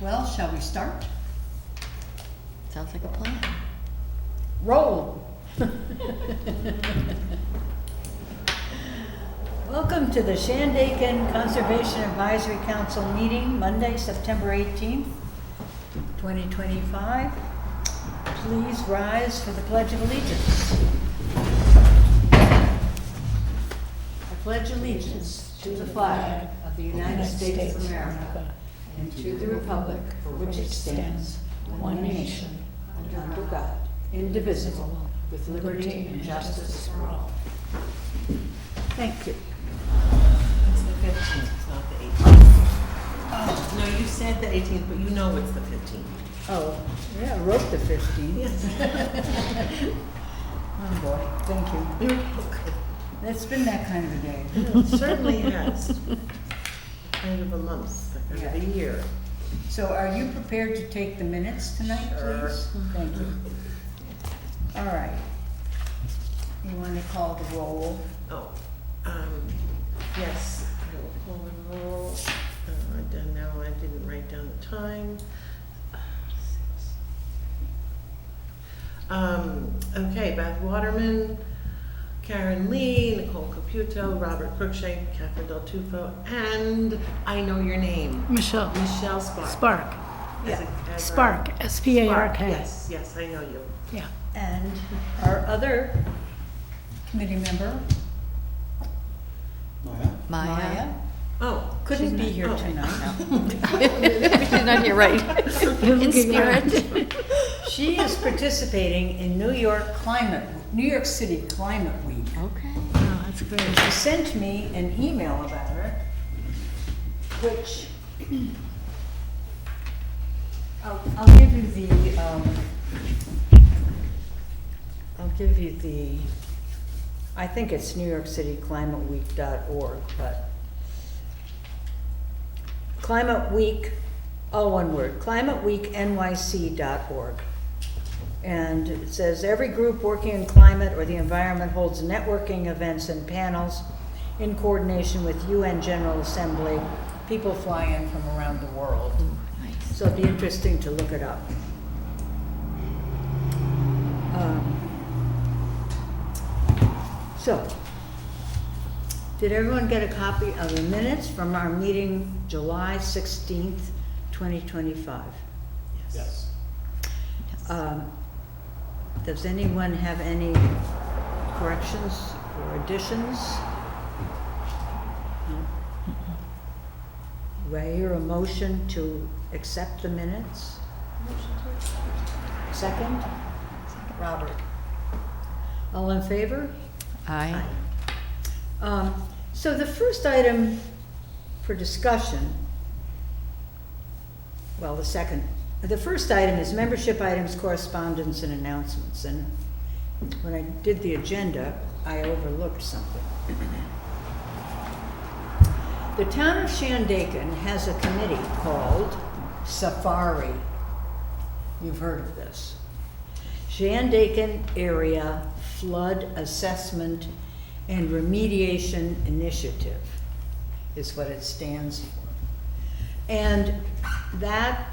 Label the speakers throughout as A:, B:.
A: Well, shall we start?
B: Sounds like a plan.
A: Roll. Welcome to the Shandaken Conservation Advisory Council meeting, Monday, September 18th, 2025. Please rise for the Pledge of Allegiance. I pledge allegiance to the flag of the United States of America and to the republic for which it stands, one nation, under God, indivisible, with liberty and justice for all. Thank you.
C: It's the 15th, not the 18th. Oh, no, you said the 18th, but you know it's the 15th.
A: Oh, yeah, I wrote the 15.
C: Yes.
A: Oh, boy, thank you.
C: You're welcome.
A: It's been that kind of a day.
C: It certainly has. Kind of a month, kind of a year.
A: So are you prepared to take the minutes tonight,
C: Sure.
A: please? Thank you. All right. You want to call the roll?
C: Oh, yes, I will pull and roll. Now I didn't write down the time. Okay, Beth Waterman, Karen Lee, Nicole Caputo, Robert Cruikshank, Catherine Del Tufo, and I know your name,
D: Michelle.
C: Michelle Spark.
D: Spark.
C: As
D: Spark. S-P-A-R-K.
C: Yes, yes, I know you.
D: Yeah.
A: And our other committee member, Maya,
C: Oh,
A: couldn't be here
C: oh.
A: tonight.
B: She's not here, right? In spirit.
A: She is participating in New York City Climate Week.
B: Okay.
D: Oh, that's great.
A: She sent me an email about it, which I'll give you the, I think it's NewYorkCityClimateWeek.org, but Climate Week, all one word, climateweeknyc.org. And it says, every group working in climate or the environment holds networking events and panels in coordination with UN General Assembly. People fly in from around the world.
B: Nice.
A: So it'd be interesting to look it up. So, did everyone get a copy of the minutes from our meeting July 16th, 2025?
C: Yes.
A: Does anyone have any corrections or additions? No? Do I hear a motion to accept the minutes? Second? Robert. All in favor?
B: Aye.
A: So the first item for discussion, well, the first item is membership items, correspondence, and announcements. And when I did the agenda, I overlooked something. The town of Shandaken has a committee called Safari. You've heard of this. Shandaken Area Flood Assessment and Remediation Initiative is what it stands for. And that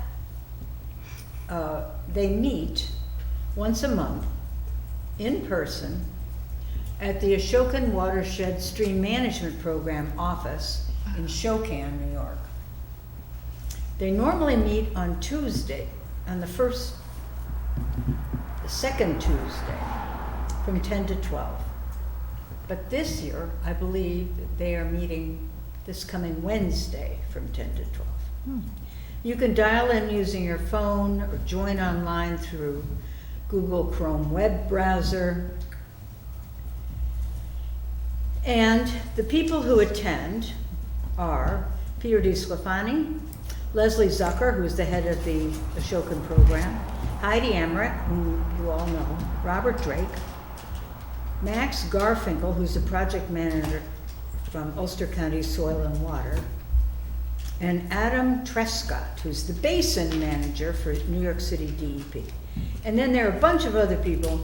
A: they meet once a month in person at the Ashokan Watershed Stream Management Program office in Shokan, New York. They normally meet on Tuesday, on the second Tuesday, from 10 to 12. But this year, I believe they are meeting this coming Wednesday from 10 to 12. You can dial in using your phone or join online through Google Chrome web browser. And the people who attend are Peter DiSclafani, Leslie Zucker, who's the head of the Ashokan program, Heidi Emmerich, whom you all know, Robert Drake, Max Garfinkel, who's the project manager from Ulster County Soil and Water, and Adam Trescott, who's the basin manager for New York City DEP. And then there are a bunch of other people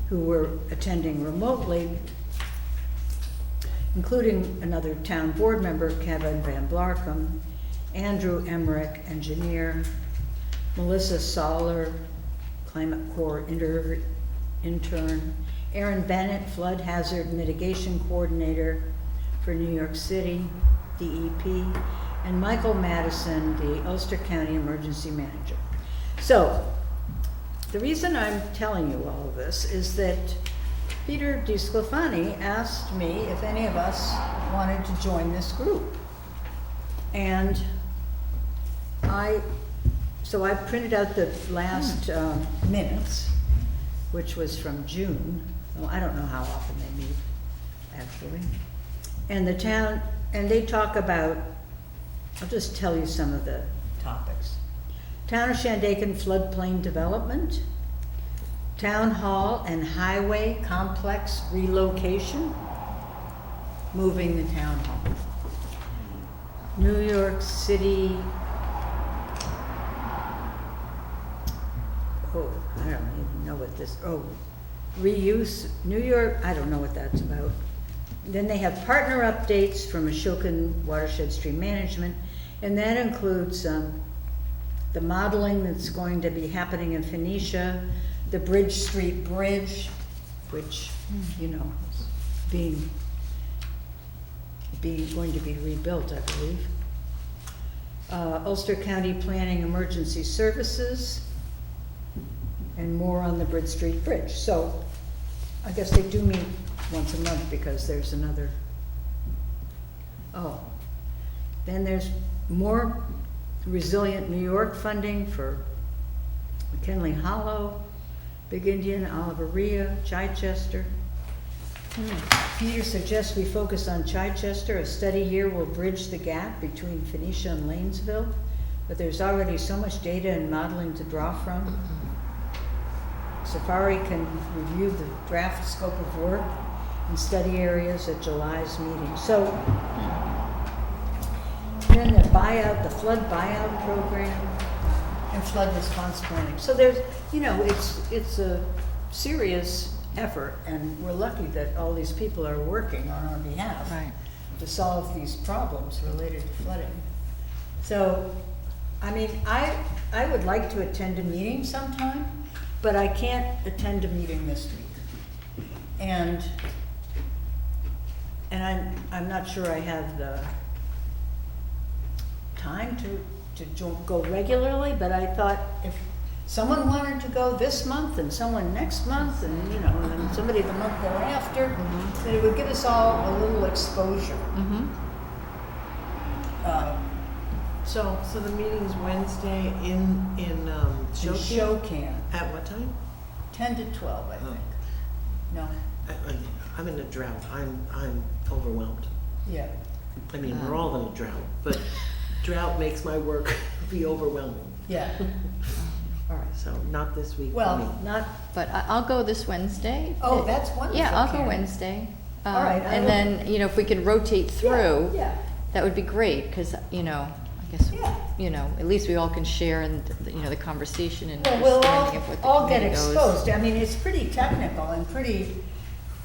A: who were attending remotely, including another town board member, Kevin Van Blarkum, Andrew Emmerich, engineer, Melissa Soller, Climate Corps intern, Erin Bennett, Flood Hazard Mitigation Coordinator for New York City, DEP, and Michael Madison, the Ulster County Emergency Manager. So, the reason I'm telling you all of this is that Peter DiSclafani asked me if any of us wanted to join this group. And so I printed out the last minutes, which was from June. Well, I don't know how often they meet, actually. And the town, and they talk about, I'll just tell you some of the topics. Town of Shandaken floodplain development, town hall and highway complex relocation, moving the town hall. New York City, I don't even know what this, reuse, New York, I don't know what that's about. Then they have partner updates from Ashokan Watershed Stream Management, and that includes the modeling that's going to be happening in Phoenicia, the Bridge Street Bridge, which, you know, is going to be rebuilt, I believe. Ulster County Planning Emergency Services, and more on the Bridge Street Bridge. So I guess they do meet once a month because there's another, then there's more Resilient New York funding for McKinley Hollow, Big Indian, Oliveria, Chichester. Peter suggests we focus on Chichester. A study here will bridge the gap between Phoenicia and Lanesville, but there's already so much data and modeling to draw from. Safari can review the draft scope of work and study areas at July's meeting. So then the flood buyout program and flood response planning. So there's, you know, it's a serious effort, and we're lucky that all these people are working on our behalf to solve these problems related to flooding. So, I mean, I would like to attend a meeting sometime, but I can't attend a meeting this week. And I'm not sure I have the time to go regularly, but I thought if someone wanted to go this month and someone next month and, you know, and then somebody the month thereafter, then it would give us all a little exposure.
C: So the meeting's Wednesday in
A: Shokan.
C: At what time?
A: 10 to 12, I think. No.
C: I'm in a drought. I'm overwhelmed.
A: Yeah.
C: I mean, we're all in a drought, but drought makes my work be overwhelming.
A: Yeah. All right.
C: So not this week for me.
A: Well, not,
B: But I'll go this Wednesday.
A: oh, that's wonderful.
B: Yeah, I'll go
A: Karen.
B: Wednesday.
A: All right, I
B: And
A: will-
B: then, you know, if we could rotate through,
A: Yeah.
B: that would be great, because, you know, I guess,
A: Yeah.
B: you know, at least we all can share in, you know, the conversation and
A: Well, we'll
B: understanding of what the
A: all get
B: committee goes.
A: exposed. I mean, it's pretty technical and pretty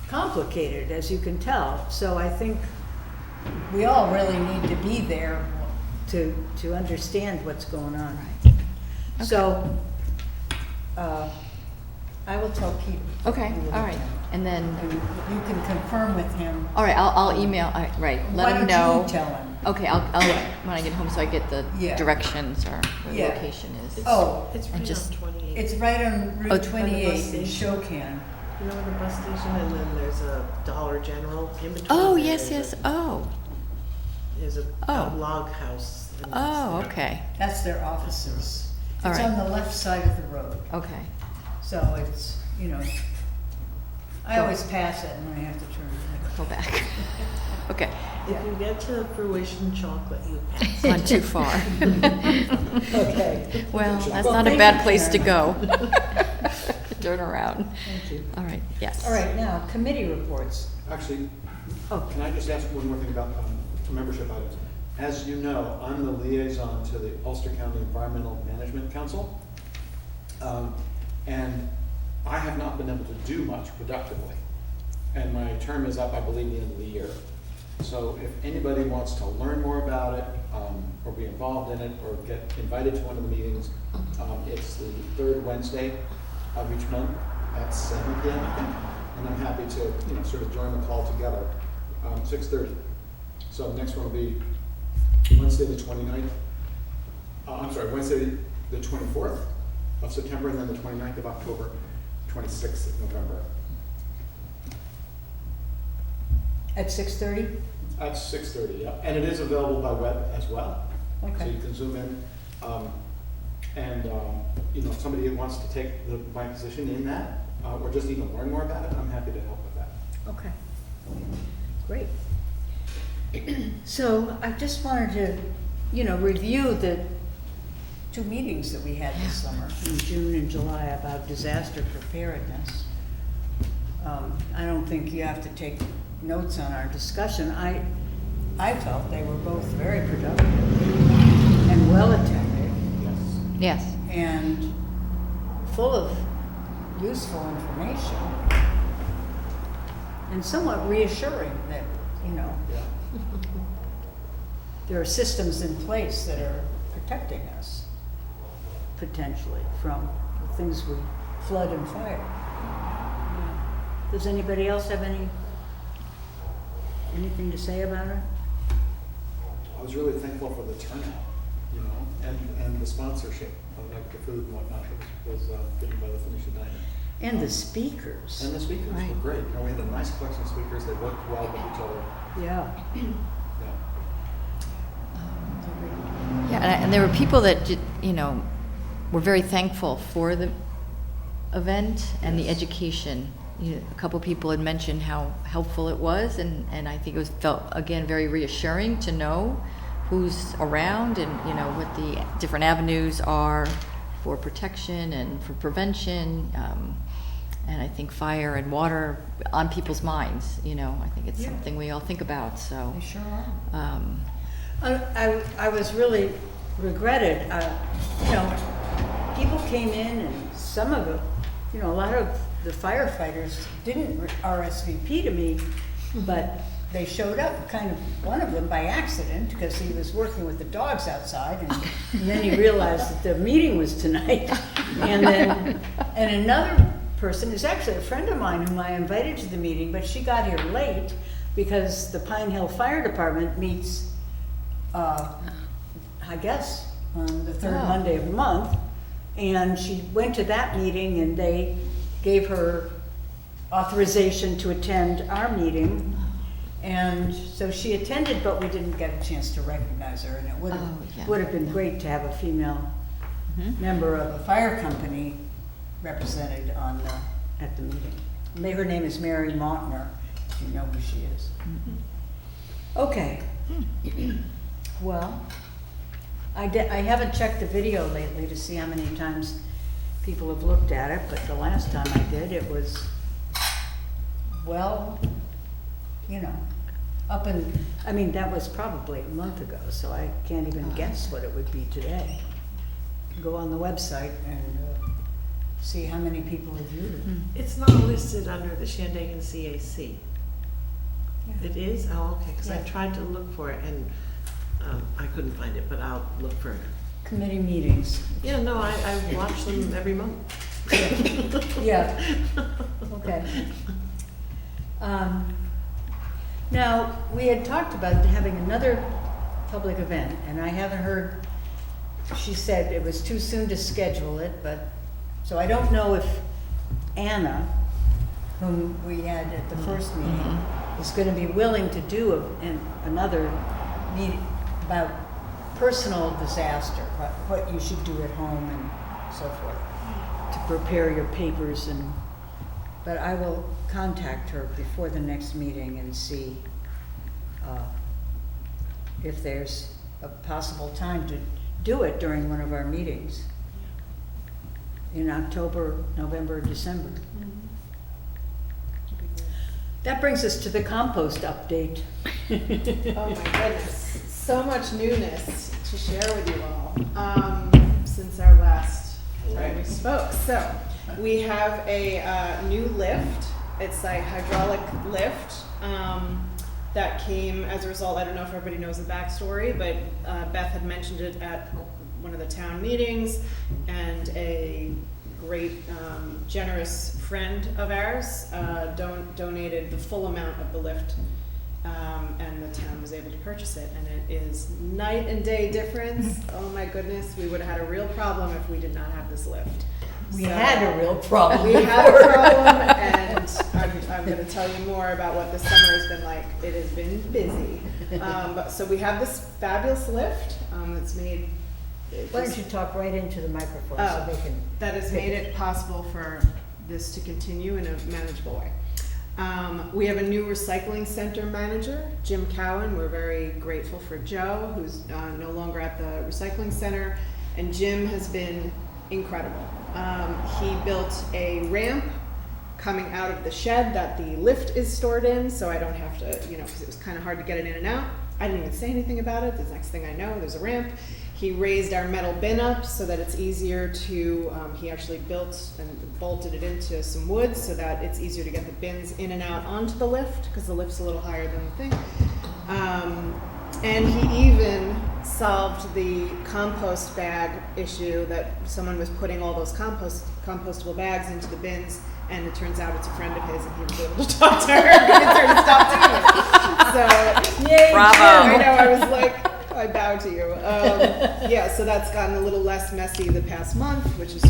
A: complicated, as you can tell. So I think we all really need to be there to understand what's going on.
B: Right.
A: So, I will tell Pete.
B: Okay, all right, and then,
A: And you can confirm with him.
B: all right, I'll email, right, let him
A: Why
B: know.
A: don't you tell him?
B: Okay, I'll, when I get home, so I get the
A: Yeah.
B: directions or where the
A: Yeah.
B: location is.
A: Oh,
C: It's
B: And
C: right
B: just-
C: on 28.
A: it's right on
B: Oh,
A: Route
B: by the
A: 28 in
C: station.
A: Shokan.
C: You know the bus station, and then there's a Dollar General in between.
B: Oh,
C: there
B: yes,
C: is
B: yes,
C: a-
B: oh,
C: There's a
B: Oh.
C: log house. and
B: oh,
C: it's-
B: okay,
A: That's their offices.
B: All
A: It's
B: right.
A: on the left side of the road.
B: okay.
A: So it's, you know, I always pass it and I have to turn it.
B: Go back. Okay,
C: If you get to Fruition Chocolate, you pass.
B: gone too far.
A: Okay.
B: Well, that's
A: Well,
B: not a
A: thank
B: bad
A: you,
B: place to
A: Karen.
B: go. Turn around.
A: Thank you.
B: All right, yes.
A: All right, now, committee reports.
E: Actually,
A: Oh,
E: can I just ask one more thing about membership items? As you know, I'm the liaison to the Ulster County Environmental Management Council. And I have not been able to do much productively. And my term is up, I believe, the end of the year. So if anybody wants to learn more about it, or be involved in it, or get invited to one of the meetings, it's the third Wednesday of each month at 7 p.m. I think. And I'm happy to, sort of join the call together, 6:30. So the next one will be Wednesday the 29th. Wednesday the 24th of September, and then the 29th of October, 26th of November.
A: At 6:30?
E: At 6:30, yeah. And it is available by web as well. So
A: Okay.
E: you can zoom in. If somebody wants to take my position in that, or just even learn more about it, I'm happy to help with that.
A: Okay. Great. So I just wanted to, review the 2 meetings that we had this summer, in June and July, about disaster preparedness. I don't think you have to take notes on our discussion. I felt they were both very productive and well-attended
E: Yes.
B: Yes.
A: and full of useful information and somewhat reassuring that,
E: Yeah.
A: there are systems in place that are protecting us potentially from the things we flood and fire. Does anybody else have anything to say about it?
E: I was really thankful for the turnout, and the sponsorship of like the food and whatnot that was given by the Phoenicia Diner.
A: And the speakers.
E: And the speakers were great. We had a nice collection of speakers. They worked well with each other.
A: Yeah.
E: Yeah.
B: Yeah, and there were people that, were very thankful for the event and the
E: Yes.
B: education. A couple people had mentioned how helpful it was, and I think it felt, again, very reassuring to know who's around and, what the different avenues are for protection and for prevention. And I think fire and water on people's minds, I think it's
A: Yeah.
B: something we all think about, so.
A: They sure are.
B: um,
A: I was really regretted, people came in and some of the, a lot of the firefighters didn't RSVP to me, but they showed up, kind of, one of them by accident, because he was working with the dogs outside, and then he realized that the meeting was tonight. And another person is actually a friend of mine whom I invited to the meeting, but she got here late because the Pine Hill Fire Department meets, I guess, on the third
B: Oh.
A: Monday of the month. And she went to that meeting and they gave her authorization to attend our meeting. And so she attended, but we didn't get a chance to recognize her. And it would
B: Oh, yeah.
A: have been great to have a female
B: Mhm.
A: member of a fire company represented at the meeting. Her name is Mary Montner, if you know who she is. Okay. Well, I haven't checked the video lately to see how many times people have looked at it, but the last time I did, it was, well, that was probably a month ago, so I can't even guess what it would be today. Go on the website and see how many people have viewed it.
C: It's not listed under the Shandaken CAC. It is? Oh, okay, because I
A: Yeah.
C: tried to look for it and I couldn't find it, but I'll look further.
A: Committee meetings.
C: Yeah, no, I watch them every month.
A: Yeah, okay. Now, we had talked about having another public event, and I haven't heard, she said it was too soon to schedule it, so I don't know if Anna, whom we had at the first meeting, is gonna be willing to do another meeting about personal disaster, what you should do at home and so forth, to prepare your papers but I will contact her before the next meeting and see if there's a possible time to do it during one of our meetings in October, November, December. That brings us to the compost update.
F: Oh my goodness, so much newness to share with you all since our last time we spoke. So we have a new lift. It's a hydraulic lift that came as a result. I don't know if everybody knows the backstory, but Beth had mentioned it at one of the town meetings, and a great generous friend of ours donated the full amount of the lift, and the town was able to purchase it, and it is night and day difference. Oh my goodness, we would have had a real problem if we did not have this lift.
A: We
F: So-
A: had a real problem.
F: We had a problem, and I'm going to tell you more about what this summer has been like. It has been busy. So we have this fabulous lift that's made.
A: Why don't you talk right into the microphone so they can.
F: That has made it possible for this to continue in a manageable way. We have a new recycling center manager, Jim Cowan. We're very grateful for Joe, who's no longer at the recycling center, and Jim has been incredible. He built a ramp coming out of the shed that the lift is stored in, so I don't have to, because it was kind of hard to get it in and out. I didn't even say anything about it. The next thing I know, there's a ramp. He raised our metal bin up so that it's easier to, he actually built and bolted it into some wood so that it's easier to get the bins in and out onto the lift, because the lift's a little higher than the thing. And he even solved the compost bag issue, that someone was putting all those compostable bags into the bins, and it turns out it's a friend of his, and he was able to talk to her and get her to stop doing it. So, yay,
B: Bravo.
F: Jim. I know, I was like, I bow to you. Yeah, so that's gotten a little less messy the past month, which is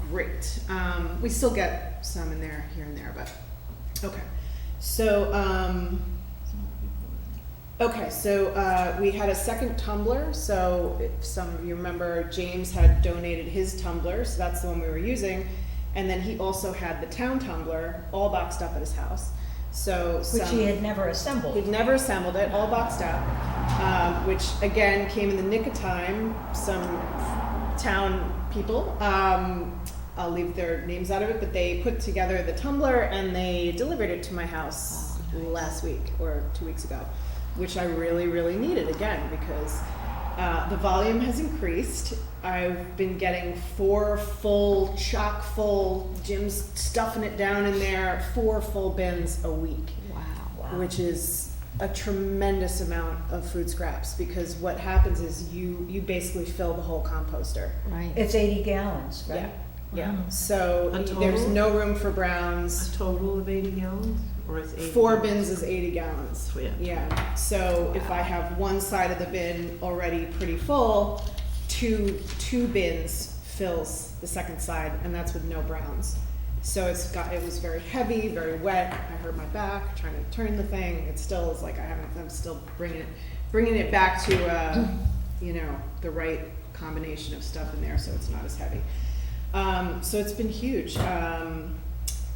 F: great. We still get some in there, here and there, but, okay. So, we had a second tumbler. So if some of you remember, James had donated his tumbler, so that's the one we were using. And then he also had the town tumbler all boxed up at his house. So
A: Which he had never assembled.
F: he'd never assembled it, all boxed up, which again came in the nick of time. Some town people, I'll leave their names out of it, but they put together the tumbler and they delivered it to my house last week or 2 weeks ago, which I really, really needed again, because the volume has increased. I've been getting 4 full, chock full, Jim's stuffing it down in there, 4 full bins a week.
B: Wow.
F: Which is a tremendous amount of food scraps, because what happens is you basically fill the whole composter.
B: Right.
A: It's 80 gallons, right?
F: Yeah, yeah. So
C: A total?
F: there's no room for browns.
C: A total of 80 gallons, or is 80?
F: 4 bins is 80 gallons.
C: So, yeah.
F: Yeah, so if I have one side of the bin already pretty full, two bins fills the second side, and that's with no browns. So it was very heavy, very wet. I hurt my back trying to turn the thing. It still is like I'm still bringing it back to the right combination of stuff in there, so it's not as heavy. So it's been huge.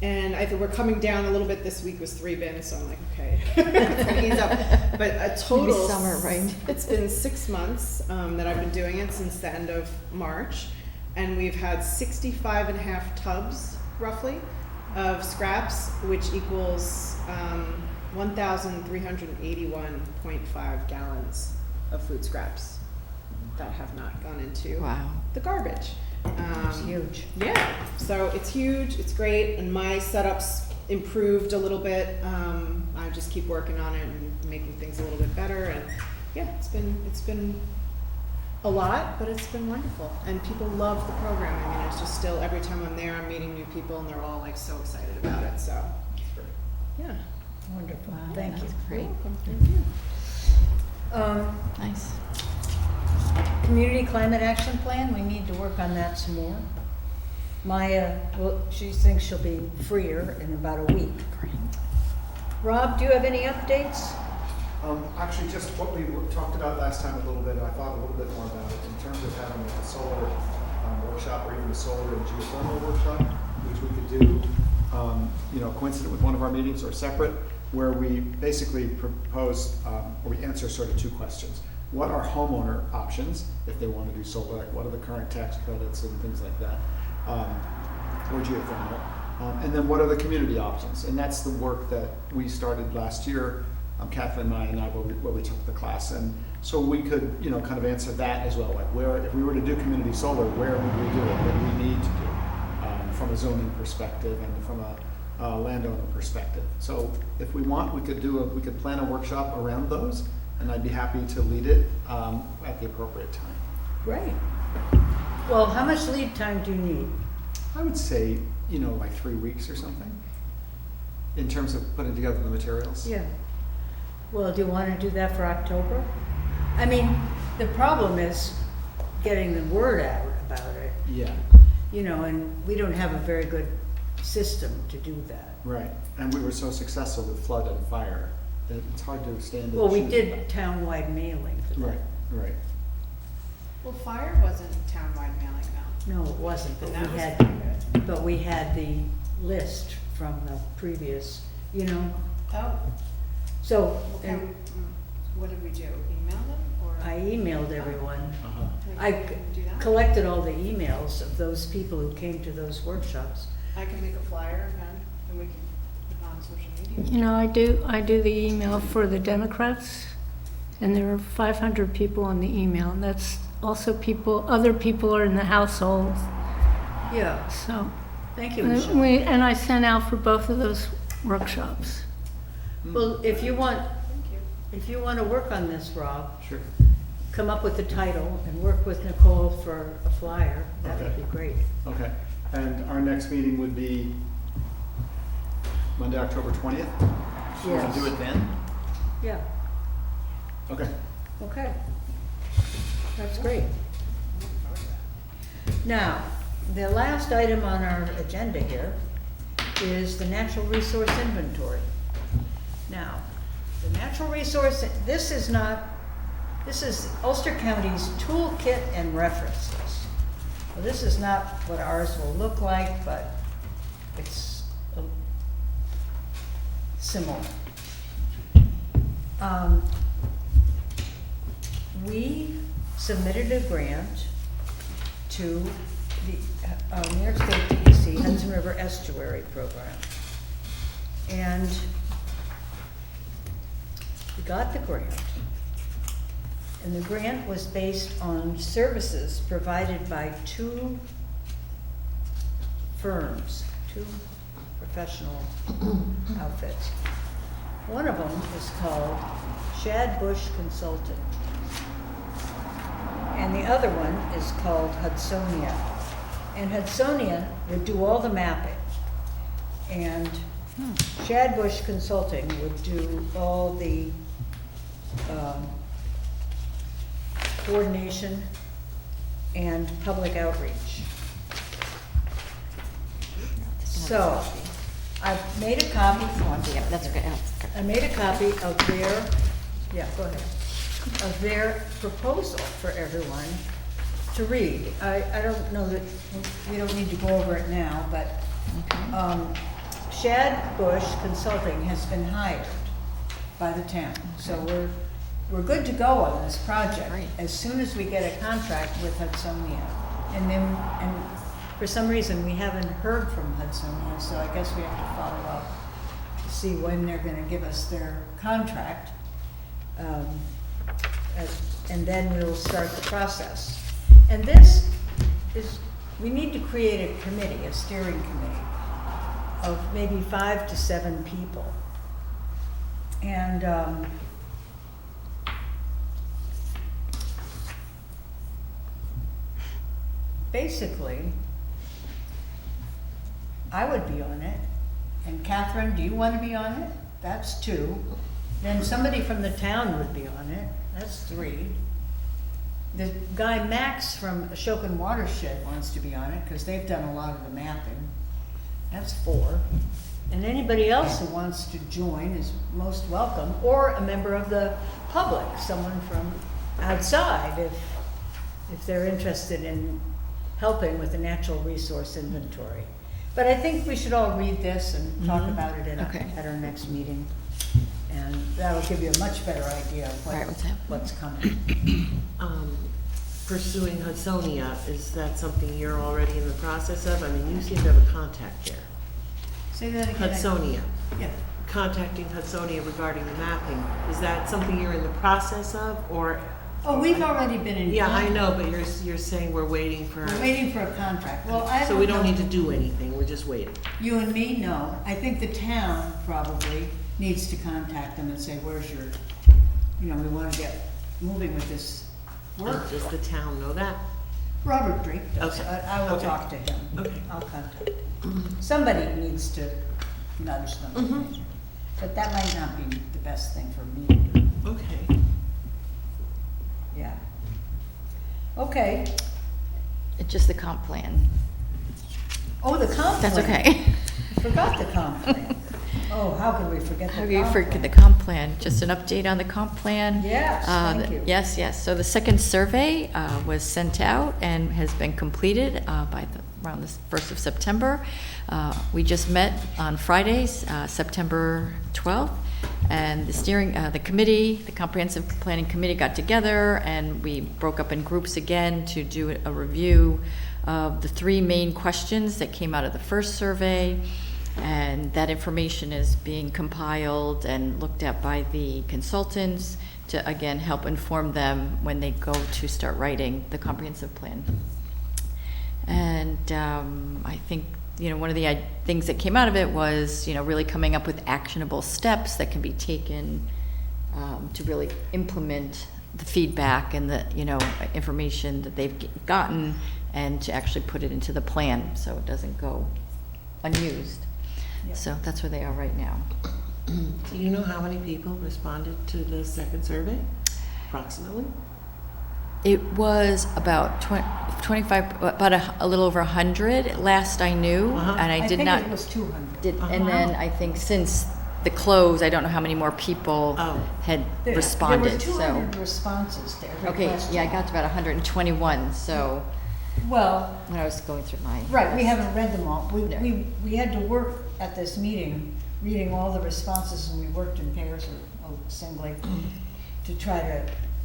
F: And I think we're coming down a little bit. This week was 3 bins, so I'm like, okay, it's gonna ease up. But a total,
B: Maybe summer, right?
F: It's been 6 months that I've been doing it, since the end of March, and we've had 65.5 tubs, roughly, of scraps, which equals 1,381.5 gallons of food scraps that have not gone into
B: Wow.
F: the garbage.
A: It's huge.
F: Yeah, so it's huge, it's great, and my setup's improved a little bit. I just keep working on it and making things a little bit better, and yeah, it's been a lot, but it's been wonderful, and people love the program. I mean, it's just still, every time I'm there, I'm meeting new people, and they're all like so excited about it, so, yeah.
A: Wonderful.
B: Wow,
A: Thank you.
B: that's great.
F: You're welcome. Thank you.
B: Nice.
A: Community Climate Action Plan, we need to work on that some more. Maya, she thinks she'll be freer in about a week. Rob, do you have any updates?
G: Actually, just what we talked about last time a little bit, I thought a little bit more about it in terms of having a solar workshop, or even a solar and geothermal workshop, which we could do, coincident with one of our meetings or separate, where we basically propose, or we answer sort of 2 questions. What are homeowner options if they want to do solar? Like, what are the current tax credits and things like that, or geothermal? And then what are the community options? And that's the work that we started last year, Kathleen, Maya, and I, where we took the class. And so we could, kind of answer that as well. Like, where, if we were to do community solar, where would we do it? What do we need to do from a zoning perspective and from a landowner perspective. So if we want, we could plan a workshop around those, and I'd be happy to lead it at the appropriate time.
A: Great. Well, how much lead time do you need?
G: I would say, like 3 weeks or something, in terms of putting together the materials.
A: Yeah. Well, do you want to do that for October? I mean, the problem is getting the word out about it,
G: Yeah,
A: and we don't have a very good system to do that.
G: right. And we were so successful with flood and fire that it's hard to stand in the
A: Well, we
G: shoes
A: did
G: of that.
A: townwide mailing for that.
G: Right.
F: Well, fire wasn't townwide mailing though.
A: No, it wasn't, but
F: And that
A: we
F: was
A: had,
F: pretty good.
A: but we had the list from the previous,
F: Oh,
A: So,
F: okay.
A: and
F: What did we do? Email them or?
A: I emailed everyone.
G: Uh-huh.
A: I
F: Do that?
A: collected all the emails of those people who came to those workshops.
F: I can make a flyer again and we can put it on social media.
D: I do the email for the Democrats, and there are 500 people on the email, and that's also other people are in the household,
A: Yeah,
D: so.
A: thank you, Michelle.
D: And I sent out for both of those workshops.
A: Well, if you want
F: Thank you.
A: to work on this, Rob,
G: Sure.
A: come up with the title and work with Nicole for a flyer, that would
G: Okay.
A: be great.
G: Okay. And our next meeting would be Monday, October 20th? You want
A: Yes.
G: to do it then?
A: Yeah,
G: Okay.
A: okay. That's great. Now, the last item on our agenda here is the natural resource inventory. Now, the natural resource, this is Ulster County's toolkit and references. Well, this is not what ours will look like, but it's similar. We submitted a grant to the New York State DEC Hudson River Estuary Program. And we got the grant. And the grant was based on services provided by two firms, two professional outfits. One of them is called Shad Bush Consulting. And the other one is called Hudsonia. And Hudsonia would do all the mapping. And Shad Bush Consulting would do all the coordination and public outreach. So, I've made a copy.
B: Yeah, that's good.
A: I made a copy of their, go ahead, of their proposal for everyone to read. I don't know that, we don't need to go over it now, but Shad Bush Consulting has been hired by the town. So we're good to go on this project
B: Great.
A: as soon as we get a contract with Hudsonia. And for some reason, we haven't heard from Hudsonia, so I guess we have to follow up to see when they're gonna give us their contract. And then we'll start the process. And this is, we need to create a committee, a steering committee of maybe 5 to 7 people. And basically, I would be on it. And Catherine, do you want to be on it? That's 2. Then somebody from the town would be on it. That's 3. The guy Max from Ashokan Watershed wants to be on it because they've done a lot of the mapping. That's 4. And anybody else who wants to join is most welcome, or a member of the public, someone from outside, if they're interested in helping with the natural resource inventory. But I think we should all read this and talk about it
B: Okay.
A: at our next meeting. And that'll give you a much better idea of
B: Right, what's happening.
A: what's coming.
C: Pursuing Hudsonia, is that something you're already in the process of? I mean, you seem to have a contact there.
A: Say that again.
C: Hudsonia,
A: Yeah.
C: contacting Hudsonia regarding the mapping, is that something you're in the process of, or
H: Oh, we've already been in
C: Yeah, I
H: contact.
C: know, but you're saying we're waiting for,
H: We're waiting for a contract. Well, I
C: so we don't
H: know.
C: need to do anything, we're just waiting.
H: You and me, no. I think the town probably needs to contact them and say, where's your, we want to get moving with this work.
C: Does the town know that?
H: Robert Drake does.
C: Okay.
H: I will
C: Okay.
H: talk to him.
C: Okay.
H: I'll contact him. Somebody needs to nudge them.
C: Mhm.
H: But that might not be the best thing for me to do.
C: Okay.
H: Yeah. Okay.
B: It's just the comp plan.
H: Oh, the comp
B: That's
H: plan.
B: okay.
H: I forgot the comp plan. Oh, how could we forget the
B: How
H: comp
B: do you
H: plan?
B: forget the comp plan? Just an update on the comp plan?
H: Yes, thank you.
B: Yes, yes. So the second survey was sent out and has been completed around the 1st of September. We just met on Fridays, September 12th, and the committee, the Comprehensive Planning Committee got together, and we broke up in groups again to do a review of the 3 main questions that came out of the first survey. And that information is being compiled and looked at by the consultants to, again, help inform them when they go to start writing the comprehensive plan. And I think, one of the things that came out of it was, really coming up with actionable steps that can be taken to really implement the feedback and the, information that they've gotten, and to actually put it into the plan so it doesn't go unused.
H: Yeah.
B: So that's where they are right now.
C: Do you know how many people responded to the second survey, approximately?
B: It was about 25, about a little over 100 last I knew,
C: Uh-huh.
B: and I did
H: think
B: not.
H: it was 200.
B: And then I think since the close, I don't know how many more people
C: Oh.
B: had
H: There
B: responded.
H: were
B: So
H: 200 responses to every
B: okay,
H: question.
B: yeah, I got to about 121. So
H: Well,
B: when I was going through my
H: right, we haven't read them all.
B: No.
H: We had to work at this meeting, reading all the responses, and we worked in pairs or singly to try to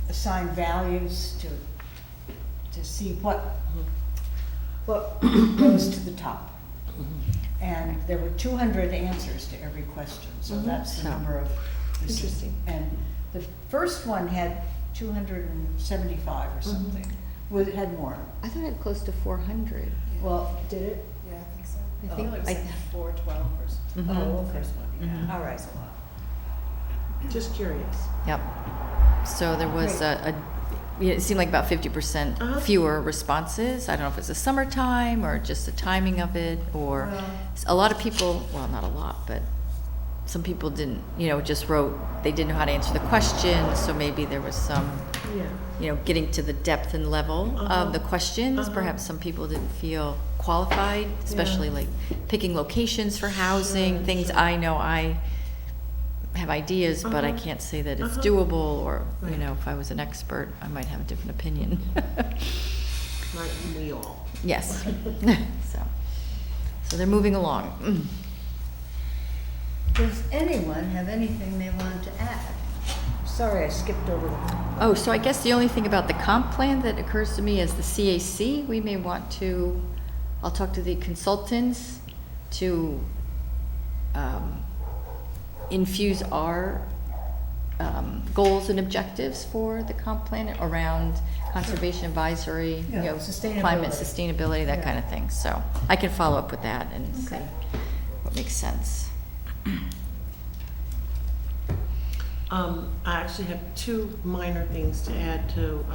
H: assign values to see what rose to the top. And there were 200 answers to every question, so that's the
B: So,
H: number of.
C: interesting.
H: And the first one had 275 or something. It had more.
B: I thought it had close to 400.
H: Well, did it?
I: Yeah, I think so.
B: I think
I: it was like 412 or something.
B: Mhm.
H: Oh, okay.
I: First one, yeah.
B: Mhm.
H: All right.
I: That's a lot.
C: Just curious.
B: Yep. So there was
H: Great.
B: it seemed like about 50%
C: Uh-huh.
B: fewer responses. I don't know if it's the summertime or just the timing of it, or
H: Well-
B: a lot of people, well, not a lot, but some people didn't, just wrote, they didn't know how to answer the question, so maybe there was some,
C: Yeah.
B: getting to the depth and level
C: Uh-huh.
B: of the questions.
C: Uh-huh.
B: Perhaps some people didn't feel qualified, especially
C: Yeah.
B: like picking locations for housing,
C: Sure,
B: things
C: sure.
B: I know I have ideas, but I
C: Uh-huh.
B: can't say that it's
C: Uh-huh.
B: doable, or,
C: Right.
B: if I was an expert, I might have a different opinion.
C: Like we all.
B: Yes. So they're moving along.
H: Does anyone have anything they want to add? Sorry, I skipped over the.
B: Oh, so I guess the only thing about the comp plan that occurs to me is the CAC. We may want to, I'll talk to the consultants to infuse our goals and objectives for the comp plan around conservation advisory,
H: Yeah,
B: climate
H: sustainability.
B: sustainability, that
H: Yeah.
B: kind of thing. So I can follow up with that and see
H: Okay.
B: what makes sense.
C: I actually have 2 minor things to add to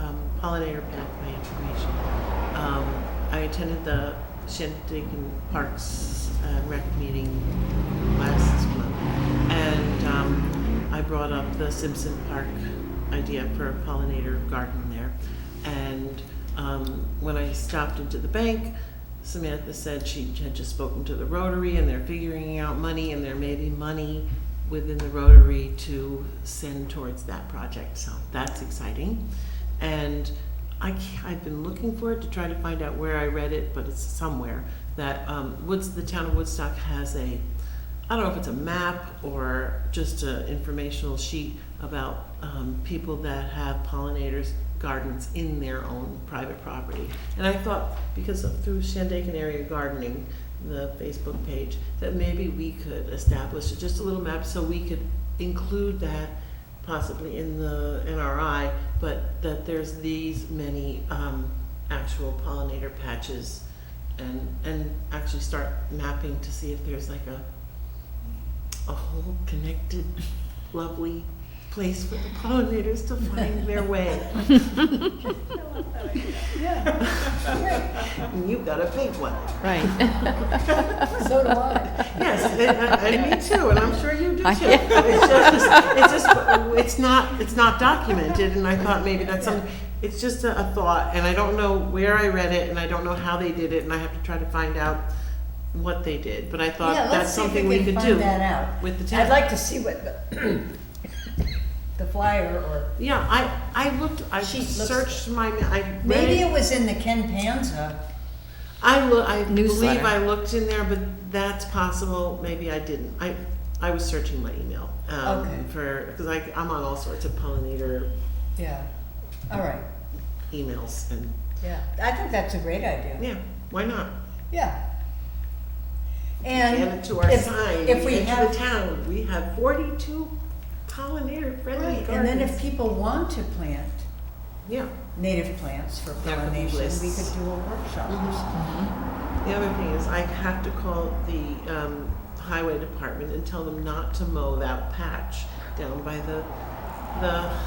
C: pollinator pathway information. I attended the Shandaken Parks Rec meeting last month, and I brought up the Simpson Park idea for a pollinator garden there. And when I stopped into the bank, Samantha said she had just spoken to the Rotary, and they're figuring out money, and there may be money within the Rotary to send towards that project, so that's exciting. And I've been looking for it to try to find out where I read it, but it's somewhere, that the town of Woodstock has I don't know if it's a map or just an informational sheet about people that have pollinators gardens in their own private property. And I thought, because through Shandaken Area Gardening, the Facebook page, that maybe we could establish just a little map so we could include that possibly in the NRI, but that that there's these many actual pollinator patches, and actually start mapping to see if there's like a whole connected, lovely place for the pollinators to find their way. And you've got a pink one.
B: Right.
H: So do I.
C: Yes, and me too, and I'm sure you do too.
B: I-
C: It's not documented, and I thought maybe that's something, it's just a thought, and I don't know where I read it, and I don't know how they did it, and I have to try to find out what they did, but I thought
H: Yeah,
C: that's
H: let's see if
C: something
H: we
C: we
H: can
C: could
H: find
C: do
H: that out.
C: with the town.
H: I'd like to see what the flyer or,
C: Yeah, I looked, I
H: She looks-
C: searched I read
H: maybe
C: it.
H: it was in the Ken Panza.
C: I
B: Newsletter.
C: believe I looked in there, but that's possible, maybe I didn't. I was searching my email,
H: Okay.
C: because I'm on all sorts of pollinator
H: Yeah, all right,
C: emails, and,
H: yeah. I think that's a great idea.
C: yeah, why not?
H: Yeah. And
C: Add it to our sign,
H: if we
C: into
H: have,
C: the town, we have 42 pollinator friendly
H: right,
C: gardens.
H: and then if people want to plant
C: Yeah,
H: native plants for
C: That could be
H: pollination, we
C: lists.
H: could do a workshop or something.
C: the other thing is I have to call the highway department and tell them not to mow that patch down by the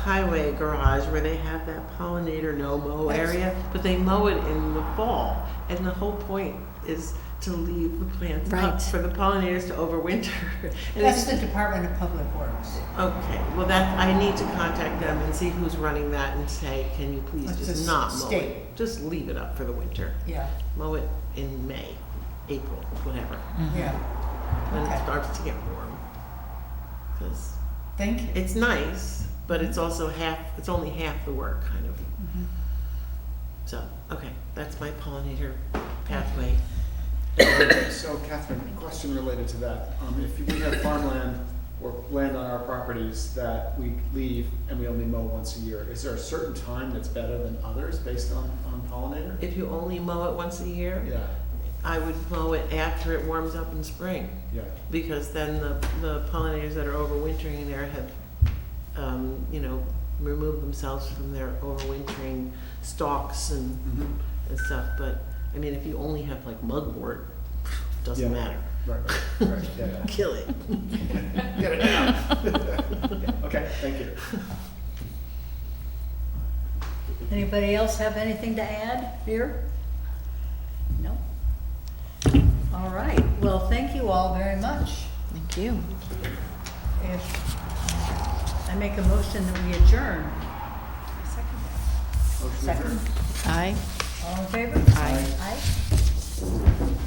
C: highway garage where they have that pollinator no-mow area, but they mow it in the fall, and the whole point is to leave the plants up
B: Right.
C: for the pollinators to overwinter. And
H: That's
C: it's-
H: the Department of Public Works.
C: Okay, well I need to contact them and see who's running that and say, can you please
H: It's
C: just
H: the
C: not mow
H: state.
C: it? Just leave it up for the winter.
H: Yeah,
C: Mow it in May, April, whatever,
H: yeah.
C: when it
H: Okay.
C: starts to get warm. Because
H: Thank you.
C: it's nice, but it's also it's only half the work, kind of.
H: Mhm.
C: So, okay, that's my pollinator pathway.
G: So Catherine, question related to that. If we have farmland or land on our properties that we leave and we only mow once a year, is there a certain time that's better than others based on pollinator?
C: If you only mow it once a year,
G: Yeah,
C: I would mow it after it warms up in spring.
G: yeah.
C: Because then the pollinators that are overwintering there have, removed themselves from their overwintering stalks and stuff. But, I mean, if you only have like mugwort, doesn't
G: Yeah.
C: matter.
G: Right, yeah.
C: Kill it.
G: Get it out. Okay, thank you.
A: Anybody else have anything to add here? No? All right, well, thank you all very much.
B: Thank you.
A: If I make a motion that we adjourn,
G: Motion
A: second,
G: adjourned.
B: Aye.
A: all in favor?
B: Aye.
A: Aye.